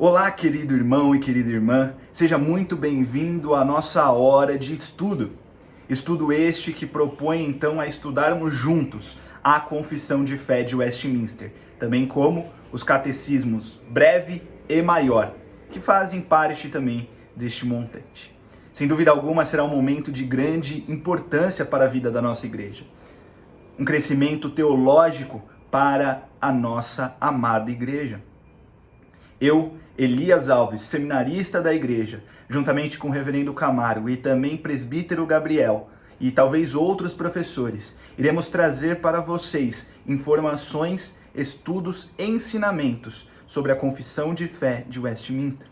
Olá, querido irmão e querida irmã, seja muito bem-vindo à nossa hora de estudo. Estudo este que propõe então a estudarmos juntos a Confissão de Fé de Westminster, também como os catecismos breve e maior, que fazem parte também deste montante. Sem dúvida alguma será um momento de grande importância para a vida da nossa igreja. Um crescimento teológico para a nossa amada igreja. Eu, Elias Alves, seminarista da igreja, juntamente com o reverendo Camargo e também presbítero Gabriel, e talvez outros professores, iremos trazer para vocês informações, estudos e ensinamentos sobre a Confissão de Fé de Westminster.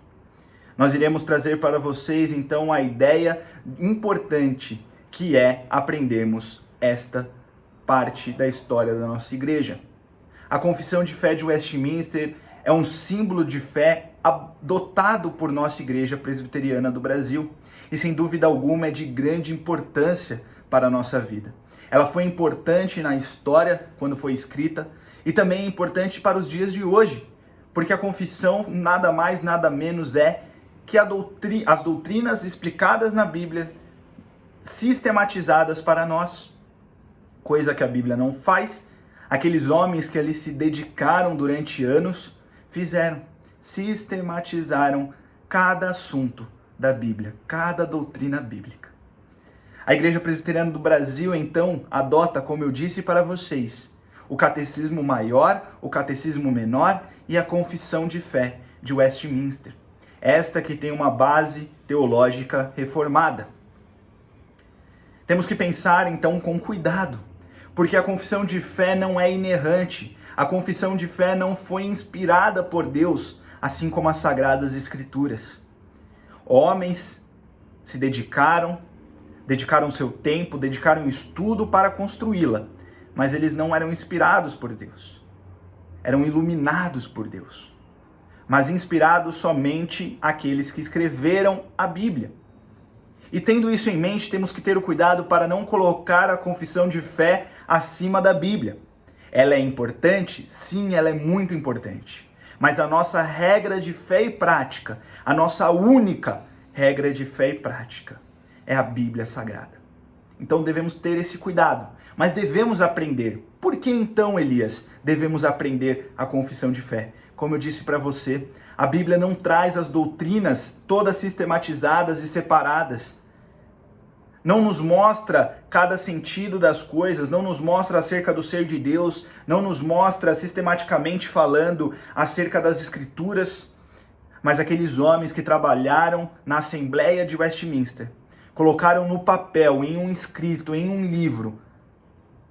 Nós iremos trazer para vocês, então, a ideia importante que é aprendermos esta parte da história da nossa igreja. A Confissão de Fé de Westminster é um símbolo de fé adotado por nossa Igreja Presbiteriana do Brasil e, sem dúvida alguma, é de grande importância para a nossa vida. Ela foi importante na história quando foi escrita e também é importante para os dias de hoje, porque a confissão nada mais, nada menos é que as doutrinas explicadas na Bíblia sistematizadas para nós, coisa que a Bíblia não faz. Aqueles homens que ali se dedicaram durante anos fizeram, sistematizaram cada assunto da Bíblia, cada doutrina bíblica. A Igreja Presbiteriana do Brasil, então, adota, como eu disse para vocês, o Catecismo Maior, o Catecismo Menor e a Confissão de Fé de Westminster. Esta que tem uma base teológica reformada. Temos que pensar, então, com cuidado, porque a confissão de fé não é inerrante. A confissão de fé não foi inspirada por Deus, assim como as Sagradas Escrituras. Homens se dedicaram seu tempo, dedicaram estudo para construí-la, mas eles não eram inspirados por Deus. Eram iluminados por Deus, mas inspirados somente aqueles que escreveram a Bíblia. E tendo isso em mente, temos que ter o cuidado para não colocar a confissão de fé acima da Bíblia. Ela é importante? Sim, ela é muito importante. Mas a nossa regra de fé e prática, a nossa única regra de fé e prática, é a Bíblia Sagrada. Então devemos ter esse cuidado, mas devemos aprender. Por que então, Elias, devemos aprender a confissão de fé? Como eu disse para você, a Bíblia não traz as doutrinas todas sistematizadas e separadas. Não nos mostra cada sentido das coisas, não nos mostra acerca do ser de Deus, não nos mostra sistematicamente falando acerca das Escrituras, mas aqueles homens que trabalharam na Assembleia de Westminster, colocaram no papel, em um escrito, em um livro,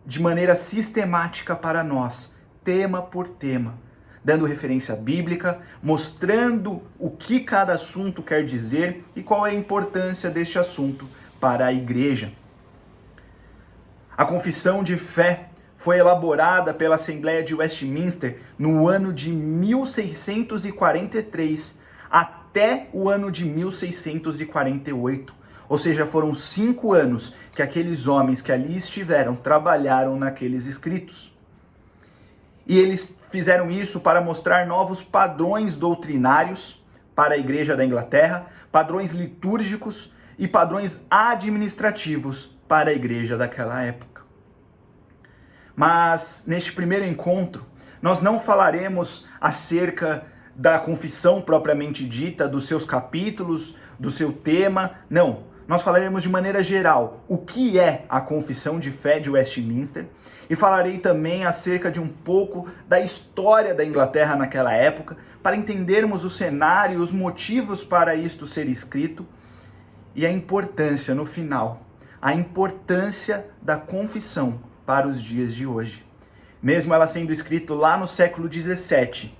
de maneira sistemática para nós, tema por tema, dando referência bíblica, mostrando o que cada assunto quer dizer e qual é a importância deste assunto para a igreja. A confissão de fé foi elaborada pela Assembleia de Westminster no ano de 1643 até o ano de 1648. Ou seja, foram 5 anos que aqueles homens que ali estiveram trabalharam naqueles escritos. E eles fizeram isso para mostrar novos padrões doutrinários para a Igreja da Inglaterra, padrões litúrgicos e padrões administrativos para a igreja daquela época. Mas neste primeiro encontro, nós não falaremos acerca da confissão propriamente dita, dos seus capítulos, do seu tema, não. Nós falaremos de maneira geral o que é a Confissão de Fé de Westminster e falarei também acerca de um pouco da história da Inglaterra naquela época, para entendermos o cenário e os motivos para isto ser escrito, e a importância, no final, a importância da confissão para os dias de hoje. Mesmo ela sendo escrita lá no século XVII,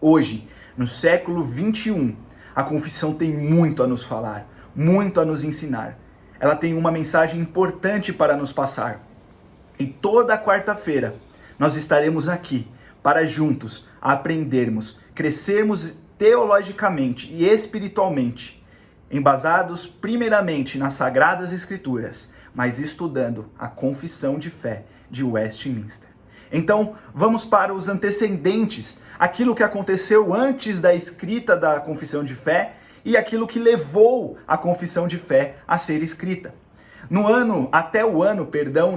hoje, no século XXI, a confissão tem muito a nos falar, muito a nos ensinar. Ela tem uma mensagem importante para nos passar. E toda quarta-feira nós estaremos aqui para juntos aprendermos, crescermos teologicamente e espiritualmente, embasados primeiramente nas Sagradas Escrituras, mas estudando a Confissão de Fé de Westminster. Então, vamos para os antecedentes, aquilo que aconteceu antes da escrita da Confissão de Fé e aquilo que levou a Confissão de Fé a ser escrita. Até o ano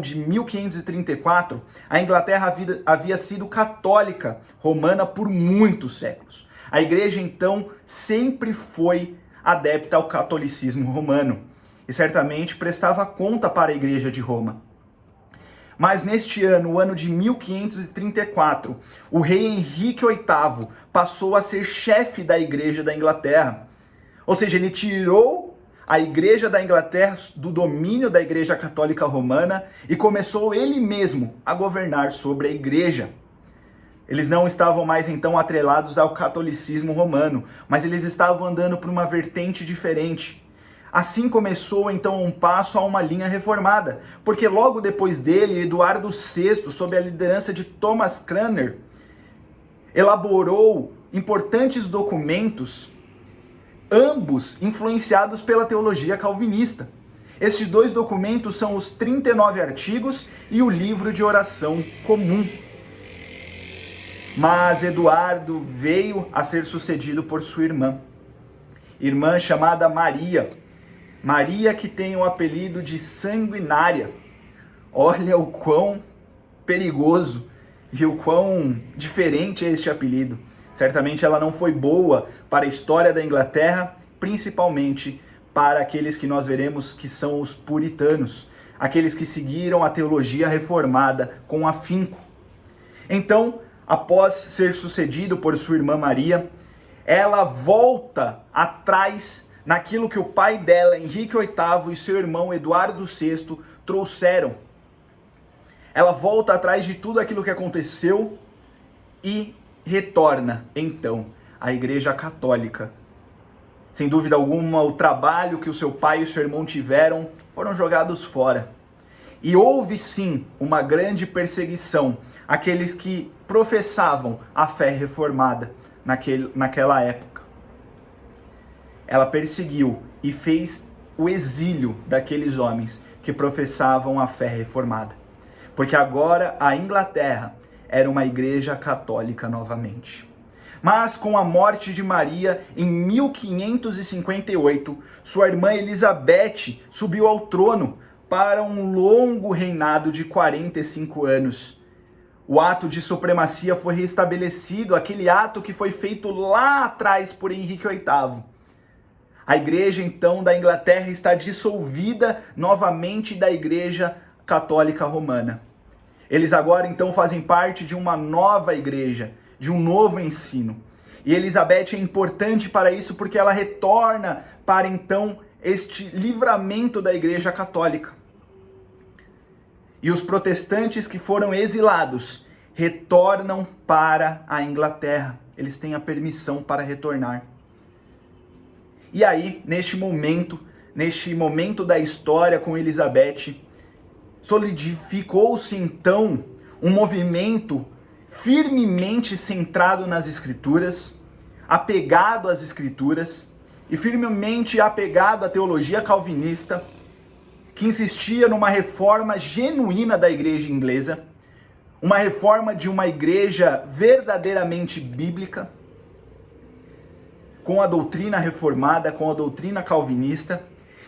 de 1534, a Inglaterra havia sido católica romana por muitos séculos. A igreja, então, sempre foi adepta ao catolicismo romano e certamente prestava conta para a igreja de Roma. Mas neste ano, o ano de 1534, o rei Henrique VIII passou a ser chefe da igreja da Inglaterra. Ou seja, ele tirou a igreja da Inglaterra do domínio da igreja católica romana e começou ele mesmo a governar sobre a igreja. Eles não estavam mais então atrelados ao catolicismo romano, mas eles estavam andando por uma vertente diferente. Assim começou então um passo a uma linha reformada, porque logo depois dele, Eduardo VI, sob a liderança de Thomas Cranmer, elaborou importantes documentos, ambos influenciados pela teologia calvinista. Estes dois documentos são os 39 artigos e o livro de oração comum. Mas Eduardo veio a ser sucedido por sua irmã chamada Maria. Maria, que tem o apelido de Sanguinária. Olha o quão perigoso e o quão diferente é este apelido. Certamente ela não foi boa para a história da Inglaterra, principalmente para aqueles que nós veremos que são os puritanos, aqueles que seguiram a teologia reformada com afinco. Então, após ser sucedido por sua irmã Maria, ela volta atrás naquilo que o pai dela, Henrique VIII, e seu irmão Eduardo VI trouxeram. Ela volta atrás de tudo aquilo que aconteceu e retorna, então, à Igreja Católica. Sem dúvida alguma, o trabalho que o seu pai e o seu irmão tiveram foram jogados fora. E houve sim uma grande perseguição àqueles que professavam a fé reformada naquela época. Ela perseguiu e fez o exílio daqueles homens que professavam a fé reformada. Porque agora a Inglaterra era uma igreja católica novamente. Mas com a morte de Maria, em 1558, sua irmã Elizabeth subiu ao trono para um longo reinado de 45 anos. O ato de supremacia foi restabelecido, aquele ato que foi feito lá atrás por Henrique VIII. A igreja, então, da Inglaterra está dissolvida novamente da igreja católica romana. Eles agora, então, fazem parte de uma nova igreja, de um novo ensino. E Elizabeth é importante para isso porque ela retorna para, então, este livramento da igreja católica. E os protestantes que foram exilados retornam para a Inglaterra. Eles têm a permissão para retornar. E aí, neste momento da história com Elizabeth, solidificou-se então um movimento firmemente centrado nas Escrituras, apegado às Escrituras e firmemente apegado à teologia calvinista, que insistia numa reforma genuína da igreja inglesa, uma reforma de uma igreja verdadeiramente bíblica, com a doutrina reformada, com a doutrina calvinista,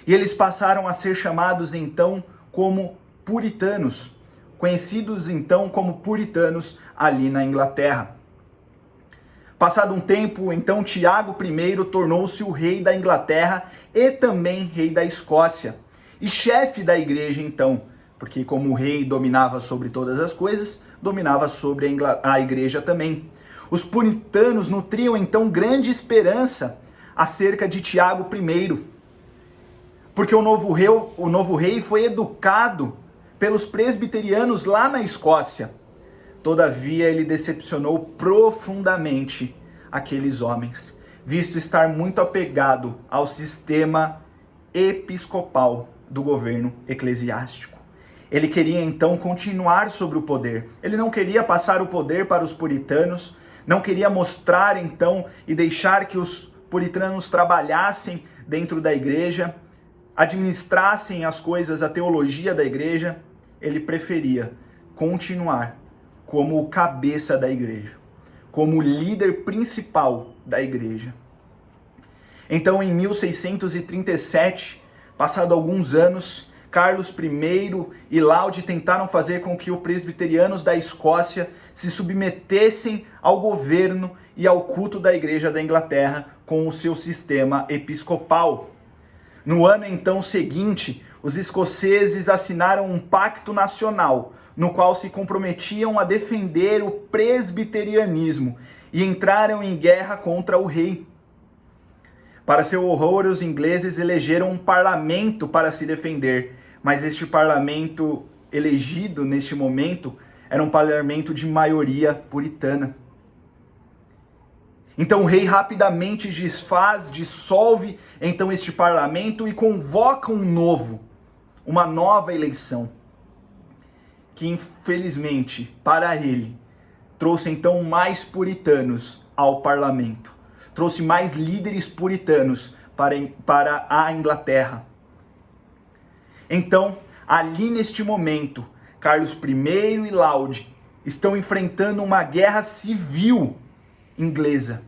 e eles passaram a ser chamados então como puritanos, conhecidos então como puritanos ali na Inglaterra. Passado um tempo, então Tiago I tornou-se o rei da Inglaterra e também rei da Escócia, e chefe da igreja então, porque como o rei dominava sobre todas as coisas, dominava sobre a igreja também. Os puritanos nutriam então grande esperança acerca de Tiago I, porque o novo rei foi educado pelos presbiterianos lá na Escócia. Todavia ele decepcionou profundamente aqueles homens, visto estar muito apegado ao sistema episcopal do governo eclesiástico. Ele queria então continuar sobre o poder. Ele não queria passar o poder para os puritanos, não queria mostrar então e deixar que os puritanos trabalhassem dentro da igreja, administrassem as coisas, a teologia da igreja. Ele preferia continuar como o cabeça da igreja, como o líder principal da igreja. Então, em 1637, passado alguns anos, Carlos I e Laud tentaram fazer com que os presbiterianos da Escócia se submetessem ao governo e ao culto da Igreja da Inglaterra com o seu sistema episcopal. No ano então seguinte, os escoceses assinaram um pacto nacional, no qual se comprometiam a defender o presbiterianismo e entraram em guerra contra o rei. Para seu horror, os ingleses elegeram um parlamento para se defender, mas este parlamento elegido neste momento era um parlamento de maioria puritana. Então o rei rapidamente dissolve então este parlamento e convoca uma nova eleição, que infelizmente para ele trouxe então mais puritanos ao parlamento, trouxe mais líderes puritanos para a Inglaterra. Então, ali neste momento, Carlos I e Laud estão enfrentando uma guerra civil inglesa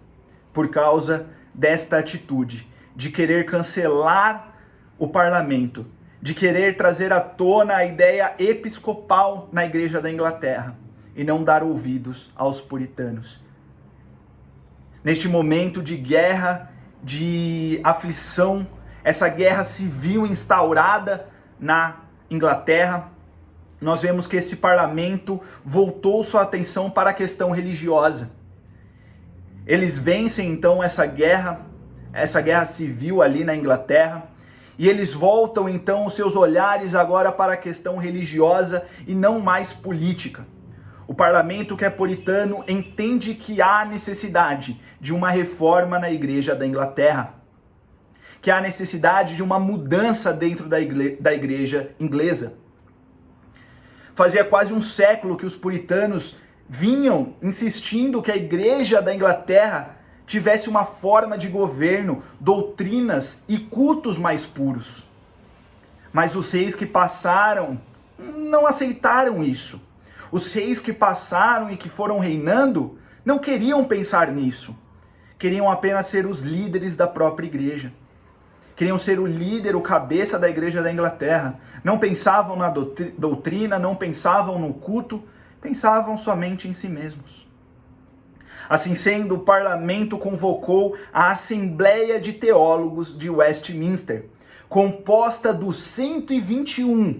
por causa desta atitude de querer cancelar o parlamento, de querer trazer à tona a ideia episcopal na Igreja da Inglaterra e não dar ouvidos aos puritanos. Neste momento de guerra, de aflição, essa guerra civil instaurada na Inglaterra, nós vemos que esse parlamento voltou sua atenção para a questão religiosa. Eles vencem então essa guerra civil ali na Inglaterra, e eles voltam então os seus olhares agora para a questão religiosa e não mais política. O parlamento que é puritano entende que há necessidade de uma reforma na Igreja da Inglaterra, que há necessidade de uma mudança dentro da igreja inglesa. Fazia quase um século que os puritanos vinham insistindo que a Igreja da Inglaterra tivesse uma forma de governo, doutrinas e cultos mais puros. Mas os reis que passaram não aceitaram isso. Os reis que passaram e que foram reinando não queriam pensar nisso. Queriam apenas ser os líderes da própria igreja. Queriam ser o líder, o cabeça da Igreja da Inglaterra. Não pensavam na doutrina, não pensavam no culto, pensavam somente em si mesmos. Assim sendo, o parlamento convocou a Assembleia de Teólogos de Westminster, composta dos 121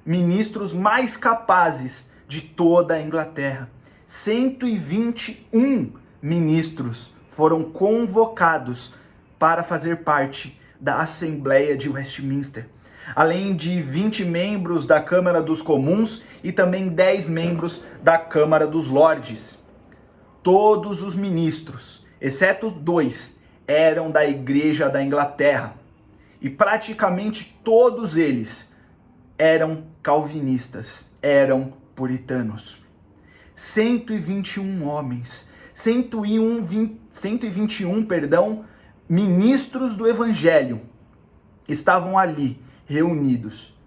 ministros mais capazes de toda a Inglaterra. 121 ministros foram convocados para fazer parte da Assembleia de Westminster, além de 20 membros da Câmara dos Comuns e também 10 membros da Câmara dos Lordes. Todos os ministros, exceto 2, eram da Igreja da Inglaterra, e praticamente todos eles eram calvinistas, eram puritanos. 121 homens, 121 ministros do Evangelho estavam ali reunidos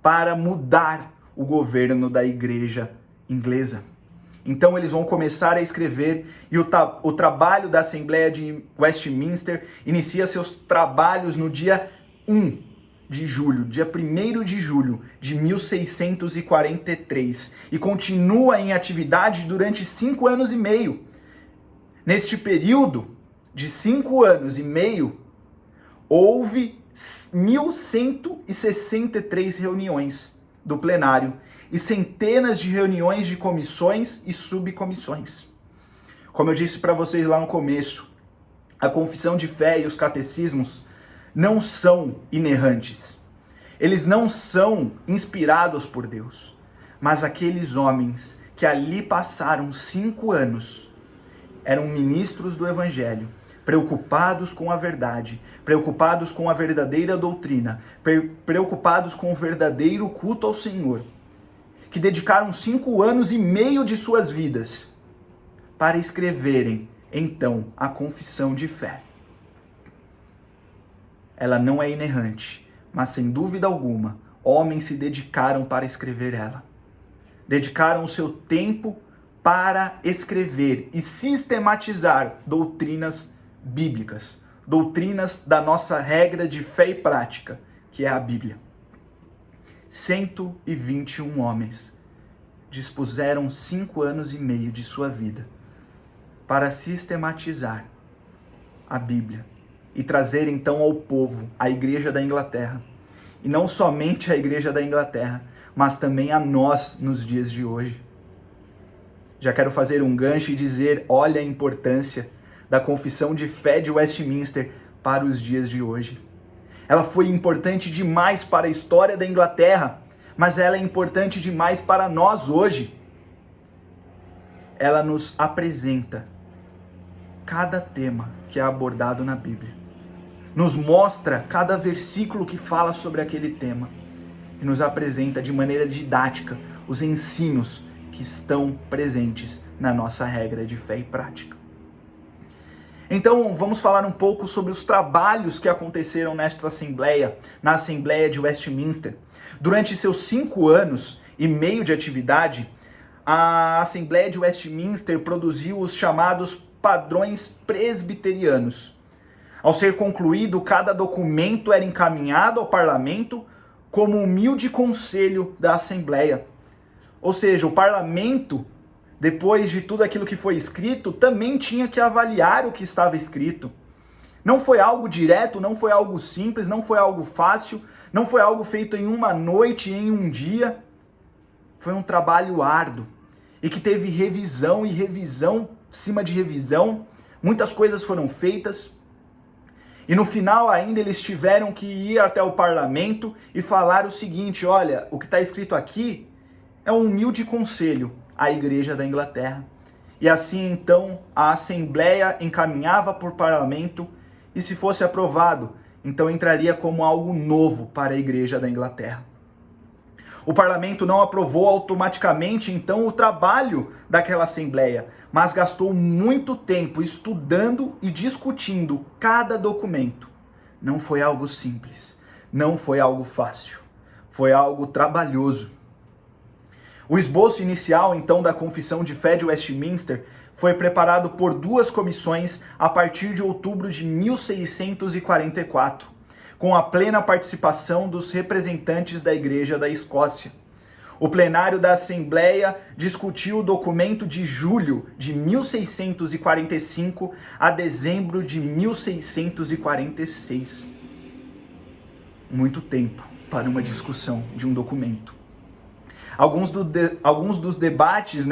para mudar o governo da igreja inglesa. Então eles vão começar a escrever e o trabalho da Assembleia de Westminster inicia seus trabalhos no dia 1 de julho de 1643 e continua em atividade durante 5 anos e meio. Neste período de 5 anos e meio, houve 1.163 reuniões do plenário e centenas de reuniões de comissões e subcomissões. Como eu disse para vocês lá no começo, a confissão de fé e os catecismos não são inerrantes. Eles não são inspirados por Deus. Mas aqueles homens que ali passaram 5 anos eram ministros do Evangelho, preocupados com a verdade, preocupados com a verdadeira doutrina, preocupados com o verdadeiro culto ao Senhor, que dedicaram 5 anos e meio de suas vidas para escreverem, então, a confissão de fé. Ela não é inerrante, mas sem dúvida alguma, homens se dedicaram para escrever ela. Dedicaram o seu tempo para escrever e sistematizar doutrinas bíblicas, doutrinas da nossa regra de fé e prática, que é a Bíblia. 121 homens dispuseram 5 anos e meio de sua vida para sistematizar a Bíblia e trazer então ao povo, a Igreja da Inglaterra. E não somente a Igreja da Inglaterra, mas também a nós nos dias de hoje. Já quero fazer um gancho e dizer, olha a importância da Confissão de Fé de Westminster para os dias de hoje. Ela foi importante demais para a história da Inglaterra, mas ela é importante demais para nós hoje. Ela nos apresenta cada tema que é abordado na Bíblia. Nos mostra cada versículo que fala sobre aquele tema e nos apresenta de maneira didática os ensinos que estão presentes na nossa regra de fé e prática. Então, vamos falar um pouco sobre os trabalhos que aconteceram nesta Assembleia, na Assembleia de Westminster. Durante seus 5 anos e meio de atividade, a Assembleia de Westminster produziu os chamados padrões presbiterianos. Ao ser concluído, cada documento era encaminhado ao parlamento como humilde conselho da Assembleia. Ou seja, o parlamento, depois de tudo aquilo que foi escrito, também tinha que avaliar o que estava escrito. Não foi algo direto, não foi algo simples, não foi algo fácil, não foi algo feito em uma noite, em um dia. Foi um trabalho árduo e que teve revisão e revisão, cima de revisão. Muitas coisas foram feitas. E no final ainda eles tiveram que ir até o parlamento e falar o seguinte, olha, o que está escrito aqui é um humilde conselho à Igreja da Inglaterra. E assim então a Assembleia encaminhava por parlamento e se fosse aprovado, então entraria como algo novo para a Igreja da Inglaterra. O parlamento não aprovou automaticamente então o trabalho daquela Assembleia, mas gastou muito tempo estudando e discutindo cada documento. Não foi algo simples, não foi algo fácil, foi algo trabalhoso. O esboço inicial então da Confissão de Fé de Westminster foi preparado por 2 comissões a partir de outubro de 1644, com a plena participação dos representantes da Igreja da Escócia. O plenário da Assembleia discutiu o documento de julho de 1645 a dezembro de 1646. Muito tempo para uma discussão de um documento. Alguns dos debates,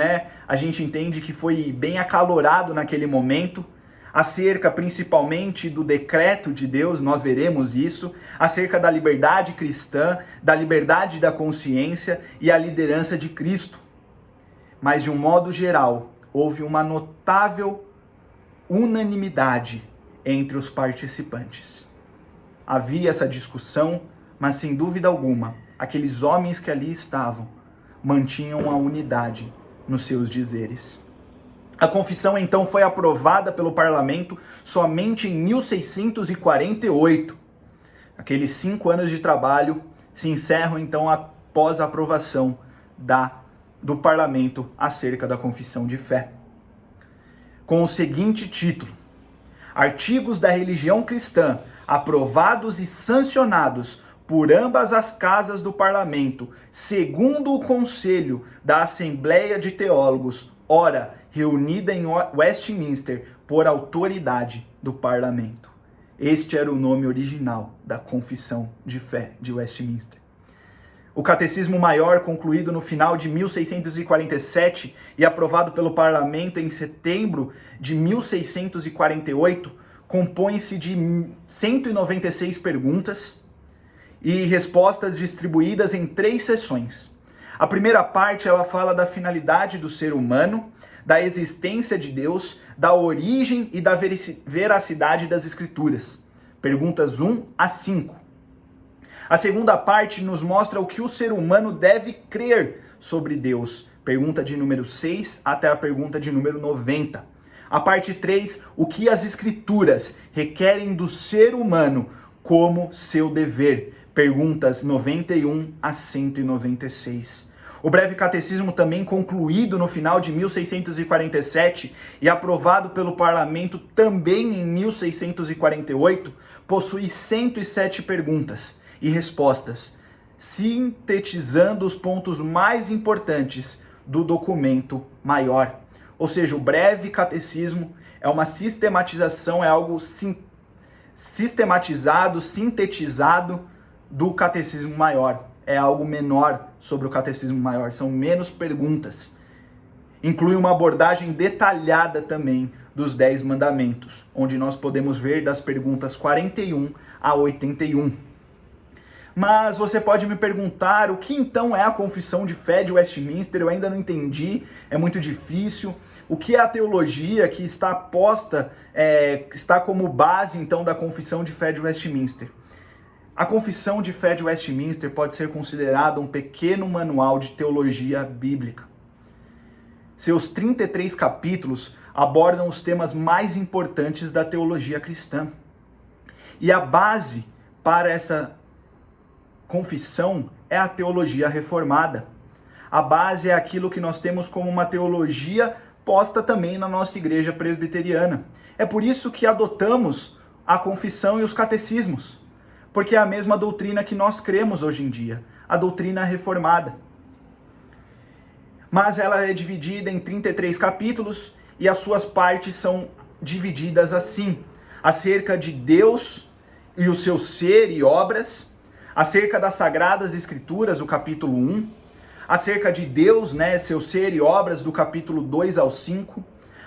a gente entende que foi bem acalorado naquele momento, acerca principalmente do decreto de Deus, nós veremos isso, acerca da liberdade cristã, da liberdade da consciência e a liderança de Cristo. Mas de um modo geral, houve uma notável unanimidade entre os participantes. Havia essa discussão, mas sem dúvida alguma, aqueles homens que ali estavam mantinham a unidade nos seus dizeres. A confissão então foi aprovada pelo parlamento somente em 1648. Aqueles 5 anos de trabalho se encerram então após a aprovação do parlamento acerca da confissão de fé. Com o seguinte título: Artigos da religião cristã aprovados e sancionados por ambas as casas do parlamento, segundo o conselho da Assembleia de Teólogos, ora, reunida em Westminster por autoridade do parlamento. Este era o nome original da Confissão de Fé de Westminster. O Catecismo Maior, concluído no final de 1647 e aprovado pelo parlamento em setembro de 1648, compõe-se de 196 perguntas e respostas distribuídas em 3 seções. A primeira parte ela fala da finalidade do ser humano, da existência de Deus, da origem e da veracidade das Escrituras. Perguntas 1 a 5. A segunda parte nos mostra o que o ser humano deve crer sobre Deus. Pergunta de número 6 até a pergunta de número 90. A parte 3, o que as Escrituras requerem do ser humano como seu dever. Perguntas 91 a 196. O Breve Catecismo, também concluído no final de 1647 e aprovado pelo parlamento também em 1648, possui 107 perguntas e respostas, sintetizando os pontos mais importantes do documento maior. Ou seja, o Breve Catecismo é uma sistematização, é algo sistematizado, sintetizado do Catecismo Maior. É algo menor sobre o Catecismo Maior, são menos perguntas. Inclui uma abordagem detalhada também dos 10 mandamentos, onde nós podemos ver das perguntas 41 a 81. Mas você pode me perguntar, o que então é a Confissão de Fé de Westminster? Eu ainda não entendi, é muito difícil. O que é a teologia que está posta, está como base então da Confissão de Fé de Westminster? A Confissão de Fé de Westminster pode ser considerada um pequeno manual de teologia bíblica. Seus 33 capítulos abordam os temas mais importantes da teologia cristã. E a base para essa confissão é a teologia reformada. A base é aquilo que nós temos como uma teologia posta também na nossa igreja presbiteriana. É por isso que adotamos a confissão e os catecismos, porque é a mesma doutrina que nós cremos hoje em dia, a doutrina reformada. Mas ela é dividida em 33 capítulos e as suas partes são divididas assim: acerca de Deus e o seu ser e obras, acerca das Sagradas Escrituras, o capítulo 1, acerca de Deus, seu ser e obras, do capítulo 2 ao 5,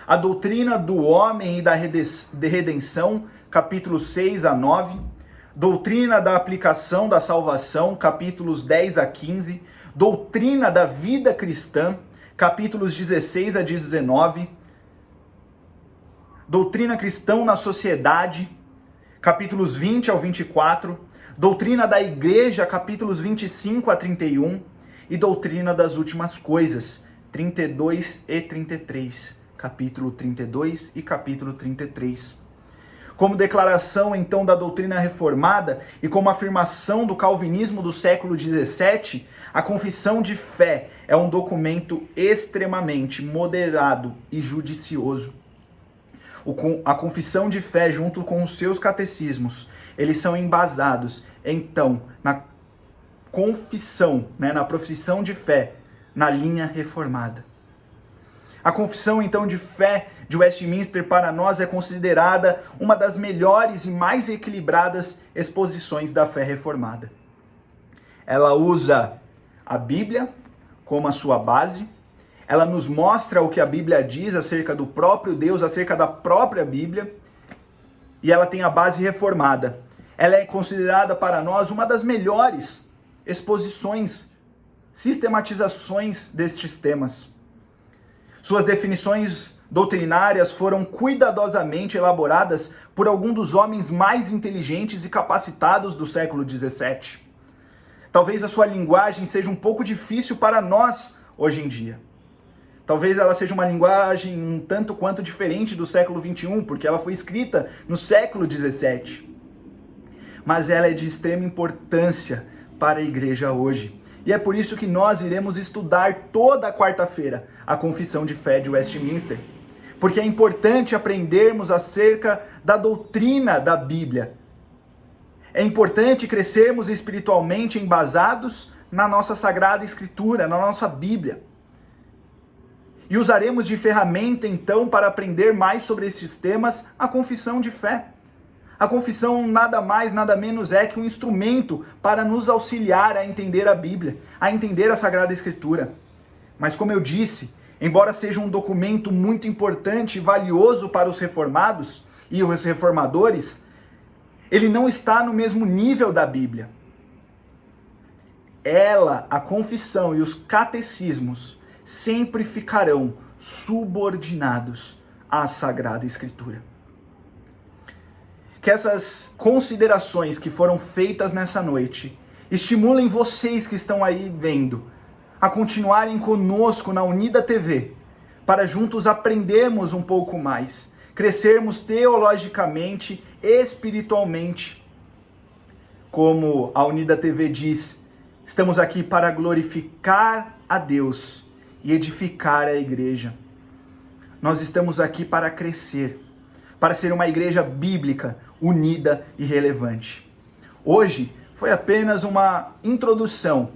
a doutrina do homem e da redenção, capítulos 6 a 9, doutrina da aplicação da salvação, capítulos 10 a 15, doutrina da vida cristã, capítulos 16 a 19, doutrina cristã na sociedade, capítulos 20 ao 24, doutrina da igreja, capítulos 25 a 31, e doutrina das últimas coisas, 32 e 33, capítulo 32 e capítulo 33. Como declaração, então, da doutrina reformada e como afirmação do calvinismo do século XVII, a Confissão de Fé é um documento extremamente moderado e judicioso. A Confissão de Fé, junto com os seus catecismos, eles são embasados, então, na confissão, na profissão de fé, na linha reformada. A Confissão, então, de Fé de Westminster, para nós, é considerada uma das melhores e mais equilibradas exposições da fé reformada. Ela usa a Bíblia como a sua base, ela nos mostra o que a Bíblia diz acerca do próprio Deus, acerca da própria Bíblia, e ela tem a base reformada. Ela é considerada para nós uma das melhores exposições, sistematizações destes temas. Suas definições doutrinárias foram cuidadosamente elaboradas por algum dos homens mais inteligentes e capacitados do século XVII. Talvez a sua linguagem seja um pouco difícil para nós hoje em dia. Talvez ela seja uma linguagem um tanto quanto diferente do século XXI, porque ela foi escrita no século XVII. Mas ela é de extrema importância para a igreja hoje. E é por isso que nós iremos estudar toda quarta-feira a Confissão de Fé de Westminster. Porque é importante aprendermos acerca da doutrina da Bíblia. É importante crescermos espiritualmente embasados na nossa Sagrada Escritura, na nossa Bíblia. E usaremos de ferramenta, então, para aprender mais sobre esses temas, a Confissão de Fé. A confissão nada mais, nada menos é que um instrumento para nos auxiliar a entender a Bíblia, a entender a Sagrada Escritura. Mas como eu disse, embora seja um documento muito importante e valioso para os reformados e os reformadores, ele não está no mesmo nível da Bíblia. Ela, a confissão e os catecismos sempre ficarão subordinados à Sagrada Escritura. Que essas considerações que foram feitas nessa noite estimulem vocês que estão aí vendo a continuarem conosco na Unida TV, para juntos aprendermos um pouco mais, crescermos teologicamente, espiritualmente. Como a Unida TV diz, Estamos aqui para glorificar a Deus e edificar a igreja. Nós estamos aqui para crescer, para ser uma igreja bíblica, unida e relevante. Hoje foi apenas uma introdução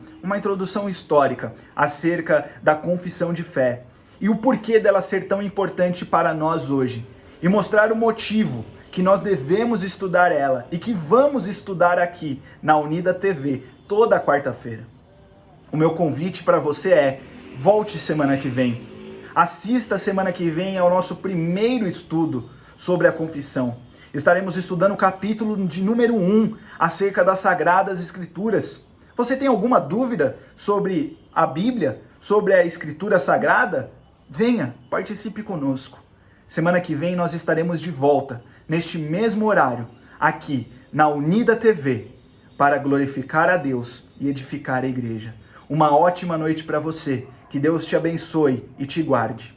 histórica acerca da confissão de fé e o porquê dela ser tão importante para nós hoje, e mostrar o motivo que nós devemos estudar ela e que vamos estudar aqui na Unida TV toda quarta-feira. O meu convite para você é: volte semana que vem. Assista semana que vem ao nosso primeiro estudo sobre a confissão. Estaremos estudando o capítulo de número 1 acerca das Sagradas Escrituras. Você tem alguma dúvida sobre a Bíblia, sobre a Escritura Sagrada? Venha, participe conosco. Semana que vem nós estaremos de volta, neste mesmo horário, aqui na Unida TV, para glorificar a Deus e edificar a igreja. Uma ótima noite para você. Que Deus te abençoe e te guarde.